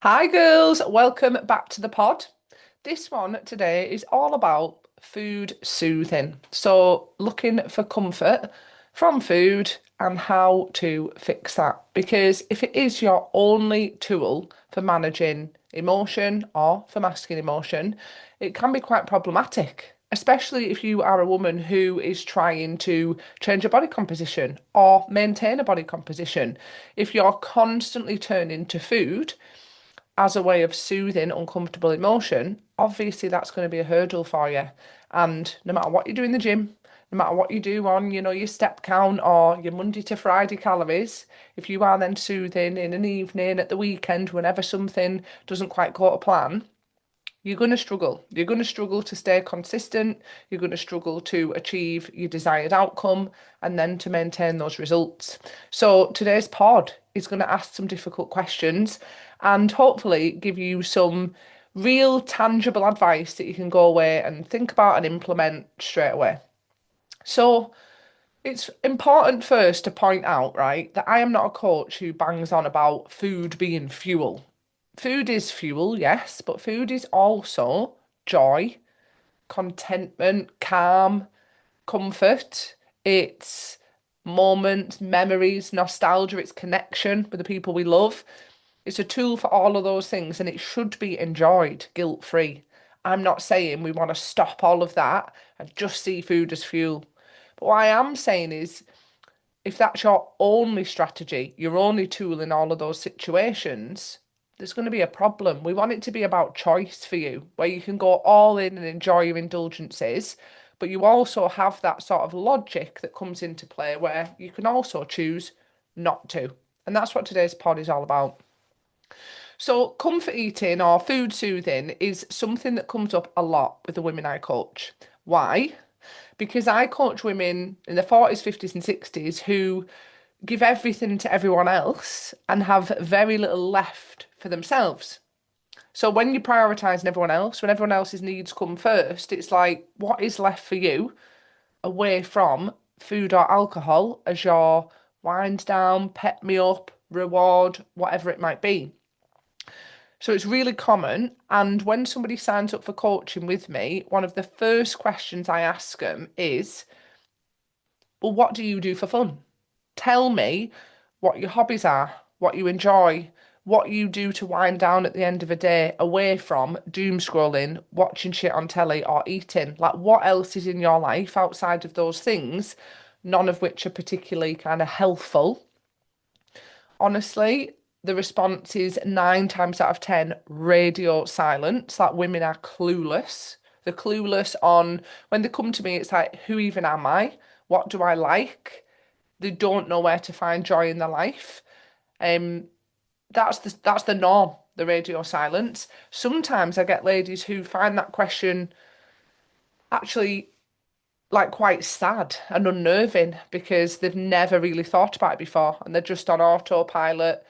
Hi girls, welcome back to the pod. This one today is all about food soothing. So, looking for comfort from food and how to fix that. Because if it is your only tool for managing emotion or for masking emotion, it can be quite problematic, especially if you are a woman who is trying to change a body composition or maintain a body composition. If you're constantly turning to food, as a way of soothing uncomfortable emotion, obviously that's going to be a hurdle for you. And no matter what you do in the gym, no matter what you do on, your step count or your Monday to Friday calories, if you are then soothing in an evening, at the weekend, whenever something doesn't quite go to plan, you're going to struggle. You're going to struggle to stay consistent. You're going to struggle to achieve your desired outcome and then to maintain those results. So, today's pod is going to ask some difficult questions and hopefully give you some real tangible advice that you can go away and think about and implement straight away. So, it's important first to point out, right, that I am not a coach who bangs on about food being fuel. Food is fuel, yes, but food is also joy, contentment, calm, comfort. It's moments, memories, nostalgia, it's connection with the people we love. It's a tool for all of those things and it should be enjoyed guilt-free. I'm not saying we want to stop all of that and just see food as fuel. But what I am saying is if that's your only strategy, your only tool in all of those situations, there's going to be a problem. We want it to be about choice for you, where you can go all in and enjoy your indulgences, but you also have that sort of logic that comes into play where you can also choose not to. And that's what today's pod is all about. So, comfort eating or food soothing is something that comes up a lot with the women I coach. Why? Because I coach women in the 40s, 50s, and 60s who give everything to everyone else and have very little left for themselves. So when you're prioritizing everyone else, when everyone else's needs come first, it's like, what is left for you away from food or alcohol as your wind down, pep me up, reward, whatever it might be? So it's really common. And when somebody signs up for coaching with me, one of the first questions I ask them is, well, what do you do for fun? Tell me what your hobbies are, what you enjoy, what you do to wind down at the end of a day away from doom scrolling, watching shit on telly, or eating. Like, what else is in your life outside of those things, none of which are particularly kind of healthful? Honestly, the response is 9 times out of 10 radio silence. Like, women are clueless. They're clueless on when they come to me, it's like, who even am I? What do I like? They don't know where to find joy in their life. Um, that's the norm, the radio silence. Sometimes I get ladies who find that question actually like quite sad and unnerving because they've never really thought about it before and they're just on autopilot,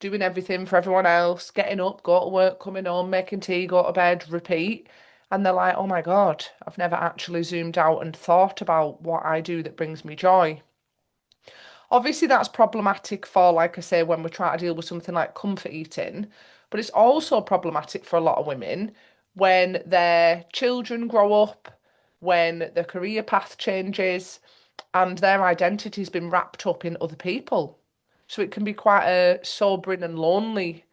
doing everything for everyone else, getting up, go to work, coming home, making tea, go to bed, repeat. And they're like, oh my God, I've never actually zoomed out and thought about what I do that brings me joy. Obviously, that's problematic for, like I say, when we're trying to deal with something like comfort eating, but it's also problematic for a lot of women when their children grow up, when their career path changes, and their identity's been wrapped up in other people. So it can be quite a sobering and lonely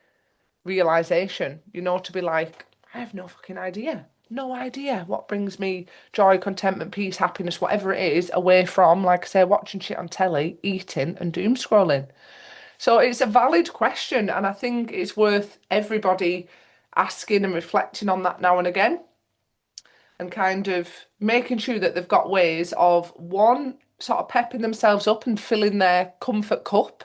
realization, to be like, I have no fucking idea. No idea what brings me joy, contentment, peace, happiness, whatever it is, away from, like I say, watching shit on telly, eating, and doom scrolling. So it's a valid question, and I think it's worth everybody asking and reflecting on that now and again, and kind of making sure that they've got ways of one, sort of pepping themselves up and filling their comfort cup,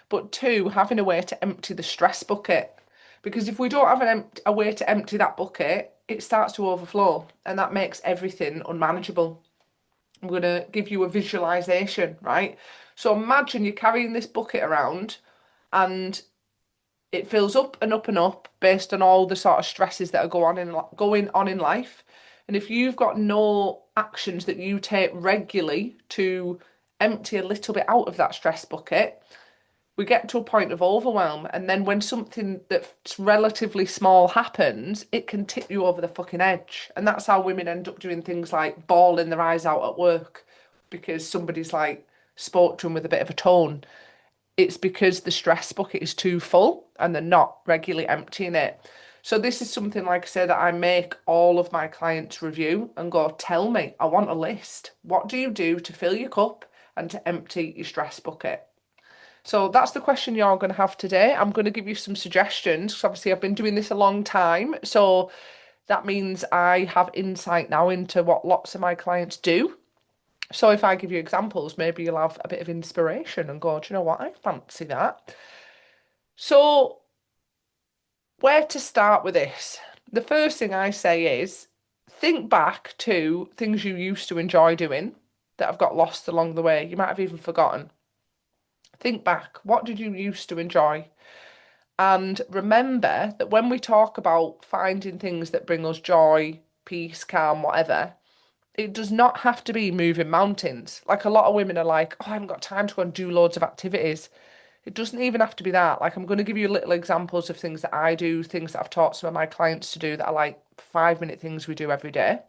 but two, having a way to empty the stress bucket. Because if we don't have a way to empty that bucket, it starts to overflow, and that makes everything unmanageable. I'm going to give you a visualization, right? So imagine you're carrying this bucket around and it fills up and up and up based on all the sort of stresses that are going on in life. And if you've got no actions that you take regularly to empty a little bit out of that stress bucket, we get to a point of overwhelm, and then when something that's relatively small happens, it can tip you over the fucking edge. And that's how women end up doing things like bawling their eyes out at work because somebody's like spoke to them with a bit of a tone. It's because the stress bucket is too full and they're not regularly emptying it. So this is something, like I say, that I make all of my clients review and go, tell me, I want a list. What do you do to fill your cup and to empty your stress bucket? So that's the question you're going to have today. I'm going to give you some suggestions because obviously I've been doing this a long time. So that means I have insight now into what lots of my clients do. So if I give you examples, maybe you'll have a bit of inspiration and go, do you know what? I fancy that. So where to start with this? The first thing I say is think back to things you used to enjoy doing that have got lost along the way. You might have even forgotten. Think back. What did you used to enjoy? And remember that when we talk about finding things that bring us joy, peace, calm, whatever, it does not have to be moving mountains. Like a lot of women are like, oh, I haven't got time to go and do loads of activities. It doesn't even have to be that. Like, I'm going to give you little examples of things that I do, things that I've taught some of my clients to do that are like 5 minute things we do every day.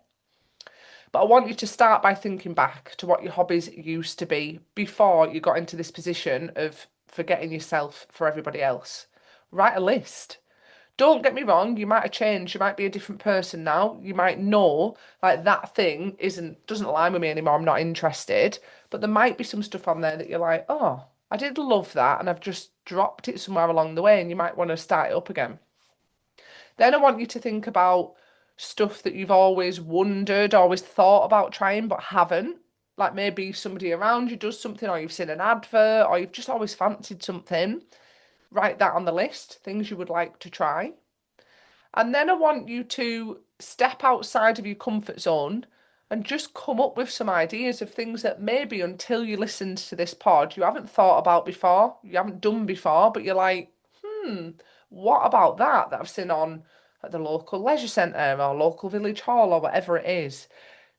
But I want you to start by thinking back to what your hobbies used to be before you got into this position of forgetting yourself for everybody else. Write a list. Don't get me wrong, you might have changed, you might be a different person now. You might know like that thing doesn't align with me anymore, I'm not interested. But there might be some stuff on there that you're like, oh, I did love that and I've just dropped it somewhere along the way and you might want to start it up again. Then I want you to think about stuff that you've always wondered, always thought about trying but haven't. Like maybe somebody around you does something, or you've seen an advert, or you've just always fancied something. Write that on the list, things you would like to try. And then I want you to step outside of your comfort zone and just come up with some ideas of things that maybe until you listened to this pod, you haven't thought about before, you haven't done before, but you're like, what about that I've seen on at the local leisure centre or local village hall or whatever it is?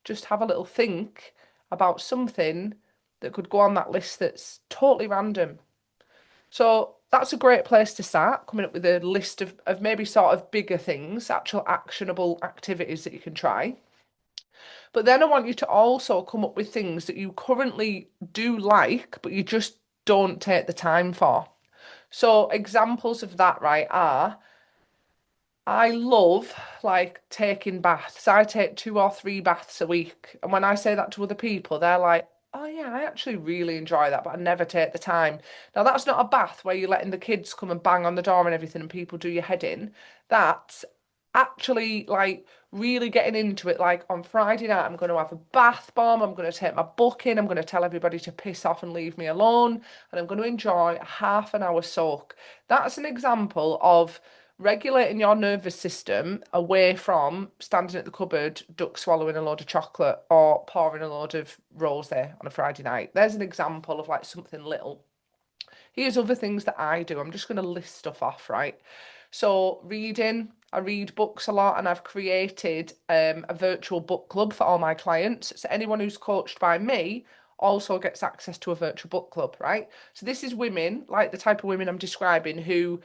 Just have a little think about something that could go on that list that's totally random. So that's a great place to start, coming up with a list of maybe sort of bigger things, actual actionable activities that you can try. But then I want you to also come up with things that you currently do like, but you just don't take the time for. So examples of that, right, are I love like taking baths. I take 2 or 3 baths a week. And when I say that to other people, they're like, oh yeah, I actually really enjoy that, but I never take the time. Now, that's not a bath where you're letting the kids come and bang on the door and everything and people do your head in. That's actually like really getting into it. Like on Friday night, I'm going to have a bath bomb. I'm going to take my book in. I'm going to tell everybody to piss off and leave me alone. And I'm going to enjoy a half an hour soak. That's an example of regulating your nervous system away from standing at the cupboard, duck swallowing a load of chocolate or pouring a load of rosé on a Friday night. There's an example of like something little. Here's other things that I do. I'm just going to list stuff off, right? So reading, I read books a lot and I've created a virtual book club for all my clients. So anyone who's coached by me also gets access to a virtual book club, right? So this is women, like the type of women I'm describing, who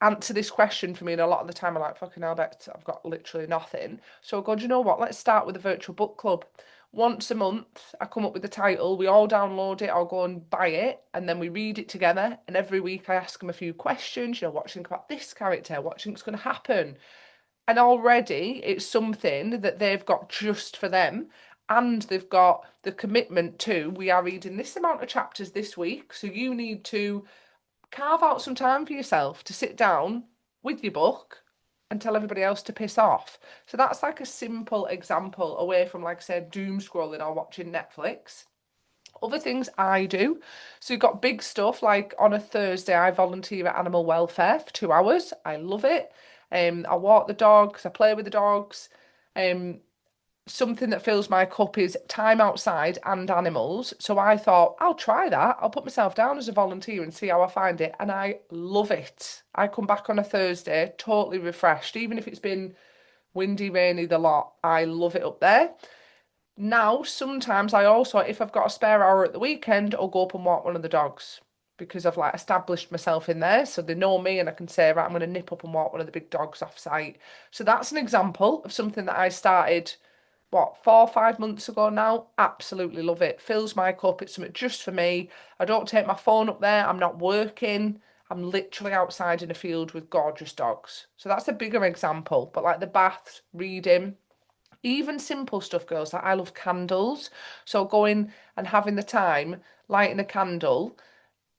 answer this question for me, and a lot of the time I'm like, fucking hell, I've got literally nothing. So I go, do you know what? Let's start with a virtual book club. Once a month, I come up with the title, we all download it, I'll go and buy it, and then we read it together. And every week I ask them a few questions, what do you think about this character? What do you think's going to happen? And already it's something that they've got just for them. And they've got the commitment to, we are reading this amount of chapters this week, so you need to carve out some time for yourself to sit down with your book and tell everybody else to piss off. So that's like a simple example away from, like I said, doom scrolling or watching Netflix. Other things I do. So you've got big stuff like on a Thursday, I volunteer at Animal Welfare for 2 hours. I love it. I walk the dogs, I play with the dogs. Something that fills my cup is time outside and animals. So I thought, I'll try that. I'll put myself down as a volunteer and see how I find it. And I love it. I come back on a Thursday totally refreshed, even if it's been windy, rainy, the lot. I love it up there. Now, sometimes I also, if I've got a spare hour at the weekend, I'll go up and walk one of the dogs because I've like established myself in there. So they know me and I can say, right, I'm going to nip up and walk one of the big dogs off site. So that's an example of something that I started, what, 4 or 5 months ago now. Absolutely love it. Fills my cup. It's something just for me. I don't take my phone up there. I'm not working. I'm literally outside in a field with gorgeous dogs. So that's a bigger example. But like the baths, reading, even simple stuff, girls. Like I love candles. So going and having the time, lighting a candle.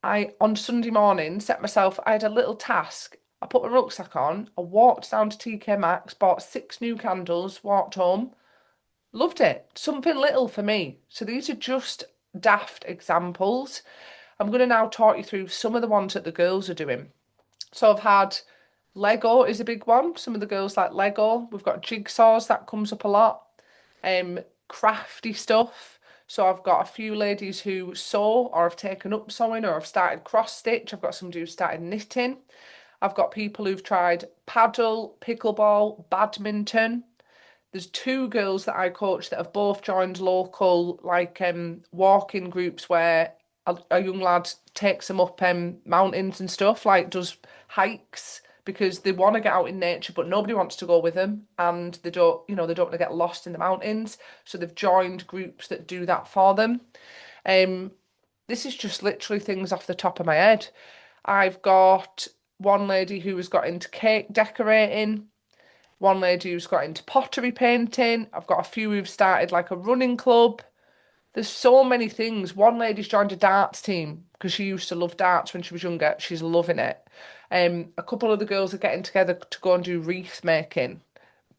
I, on Sunday morning, set myself, I had a little task. I put my rucksack on, I walked down to TK Maxx, bought 6 new candles, walked home, loved it. Something little for me. So these are just daft examples. I'm going to now talk you through some of the ones that the girls are doing. So I've had Lego is a big one. Some of the girls like Lego. We've got jigsaws, that comes up a lot. Crafty stuff. So I've got a few ladies who sew or have taken up sewing or have started cross stitch. I've got somebody who started knitting. I've got people who've tried paddle, pickleball, badminton. There's 2 girls that I coach that have both joined local like walking groups where a young lad takes them up mountains and stuff, like does hikes because they want to get out in nature, but nobody wants to go with them, and they don't, they don't want to get lost in the mountains. So they've joined groups that do that for them. Um, this is just literally things off the top of my head. I've got one lady who has got into cake decorating, one lady who's got into pottery painting. I've got a few who've started like a running club. There's so many things. One lady's joined a darts team because she used to love darts when she was younger. She's loving it. A couple of the girls are getting together to go and do wreath making.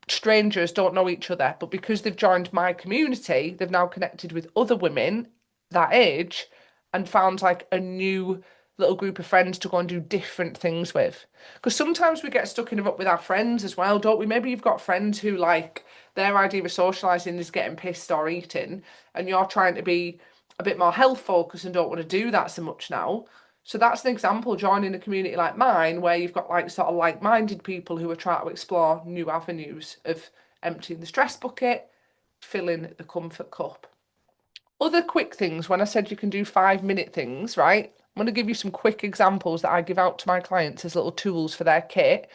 Strangers don't know each other, but because they've joined my community, they've now connected with other women that age and found like a new little group of friends to go and do different things with. Because sometimes we get stuck in a rut with our friends as well, don't we? Maybe you've got friends who like their idea of socialising is getting pissed or eating, and you're trying to be a bit more health focused and don't want to do that so much now. So that's an example, joining a community like mine, where you've got like sort of like-minded people who are trying to explore new avenues of emptying the stress bucket, filling the comfort cup. Other quick things, when I said you can do 5-minute things, right? I'm going to give you some quick examples that I give out to my clients as little tools for their kit.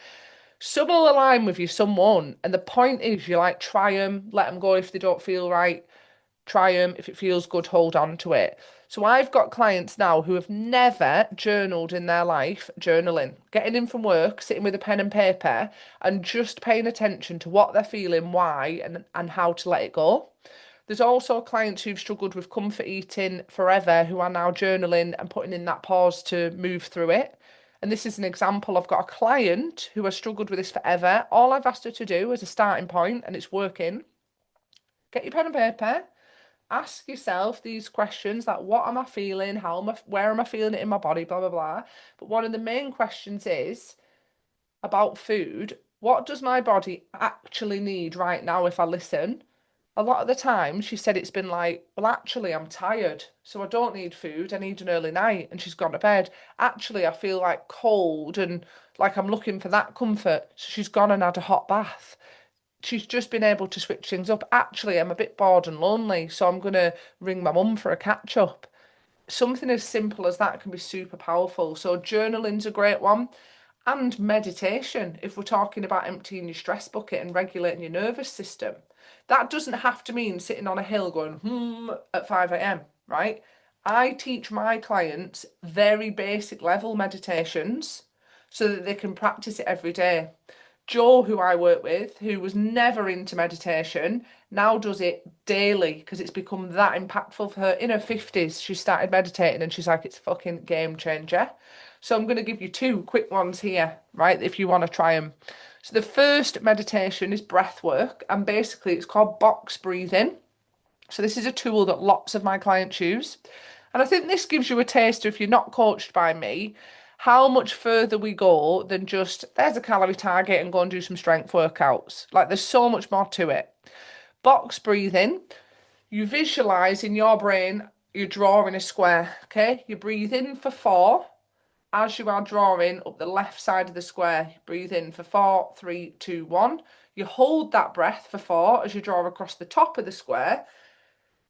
Some will align with you, some won't. And the point is, you like try them, let them go if they don't feel right. Try them. If it feels good, hold on to it. So I've got clients now who have never journaled in their life, journaling, getting in from work, sitting with a pen and paper, and just paying attention to what they're feeling, why, and how to let it go. There's also clients who've struggled with comfort eating forever who are now journaling and putting in that pause to move through it. And this is an example. I've got a client who has struggled with this forever. All I've asked her to do as a starting point, and it's working, get your pen and paper, ask yourself these questions like what am I feeling, how am I, where am I feeling it in my body, blah blah blah. But one of the main questions is about food. What does my body actually need right now if I listen? A lot of the time she said it's been like, well, actually, I'm tired, so I don't need food. I need an early night. And she's gone to bed. Actually, I feel like cold and like I'm looking for that comfort. So she's gone and had a hot bath. She's just been able to switch things up. Actually, I'm a bit bored and lonely, so I'm going to ring my mum for a catch up. Something as simple as that can be super powerful. So, journaling's a great one. And meditation, if we're talking about emptying your stress bucket and regulating your nervous system. That doesn't have to mean sitting on a hill going, at 5 a.m., right? I teach my clients very basic level meditations so that they can practice it every day. Jo, who I work with, who was never into meditation, now does it daily because it's become that impactful for her. In her 50s, she started meditating and she's like, it's a fucking game changer. So I'm going to give you 2 quick ones here, right, if you want to try them. So the first meditation is breath work, and basically it's called box breathing. So this is a tool that lots of my clients use. And I think this gives you a taster, if you're not coached by me, how much further we go than just there's a calorie target and go and do some strength workouts. Like there's so much more to it. Box breathing, you visualize in your brain you're drawing a square, okay? You breathe in for 4 as you are drawing up the left side of the square. Breathe in for 4, 3, 2, 1. You hold that breath for 4 as you draw across the top of the square.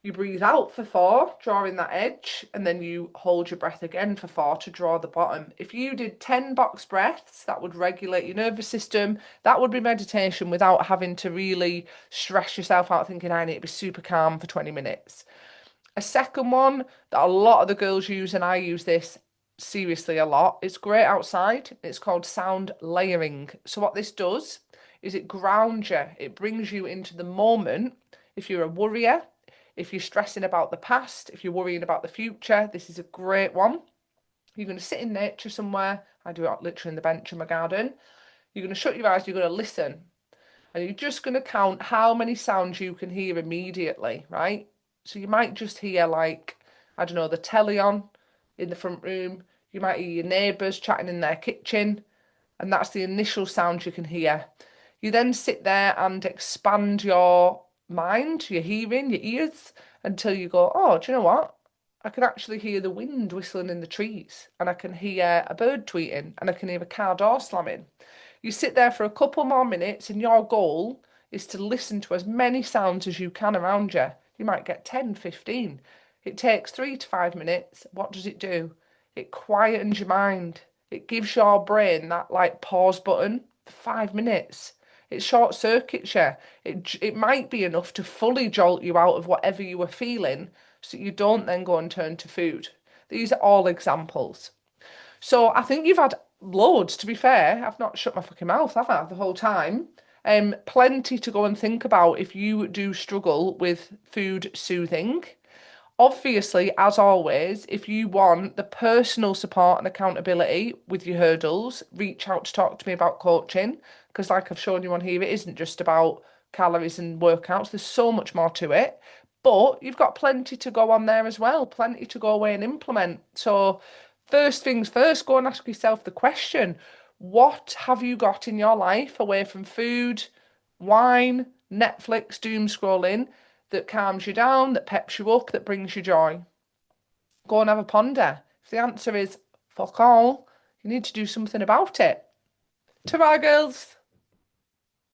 You breathe out for 4, drawing that edge, and then you hold your breath again for 4 to draw the bottom. If you did 10 box breaths, that would regulate your nervous system. That would be meditation without having to really stress yourself out thinking, I need to be super calm for 20 minutes. A second one that a lot of the girls use, and I use this seriously a lot, it's great outside. It's called sound layering. So what this does is it grounds you. It brings you into the moment. If you're a worrier, if you're stressing about the past, if you're worrying about the future, this is a great one. You're going to sit in nature somewhere. I do it literally in the bench in my garden. You're going to shut your eyes, you're going to listen. And you're just going to count how many sounds you can hear immediately, right? So you might just hear like, I don't know, the telly on in the front room. You might hear your neighbours chatting in their kitchen. And that's the initial sound you can hear. You then sit there and expand your mind, your hearing, your ears, until you go, oh, do you know what? I can actually hear the wind whistling in the trees, and I can hear a bird tweeting, and I can hear a car door slamming. You sit there for a couple more minutes, and your goal is to listen to as many sounds as you can around you. You might get 10, 15. It takes 3 to 5 minutes. What does it do? It quietens your mind. It gives your brain that like pause button for 5 minutes. It short circuits you. It might be enough to fully jolt you out of whatever you were feeling so you don't then go and turn to food. These are all examples. So I think you've had loads, to be fair. I've not shut my fucking mouth, have I, the whole time? Plenty to go and think about if you do struggle with food soothing. Obviously, as always, if you want the personal support and accountability with your hurdles, reach out to talk to me about coaching. Because, like I've shown you on here, it isn't just about calories and workouts, there's so much more to it. But you've got plenty to go on there as well, plenty to go away and implement. So, first things first, go and ask yourself the question, what have you got in your life away from food, wine, Netflix, doom scrolling that calms you down, that peps you up, that brings you joy? Go and have a ponder. If the answer is fuck all, you need to do something about it. Ta-ra, girls.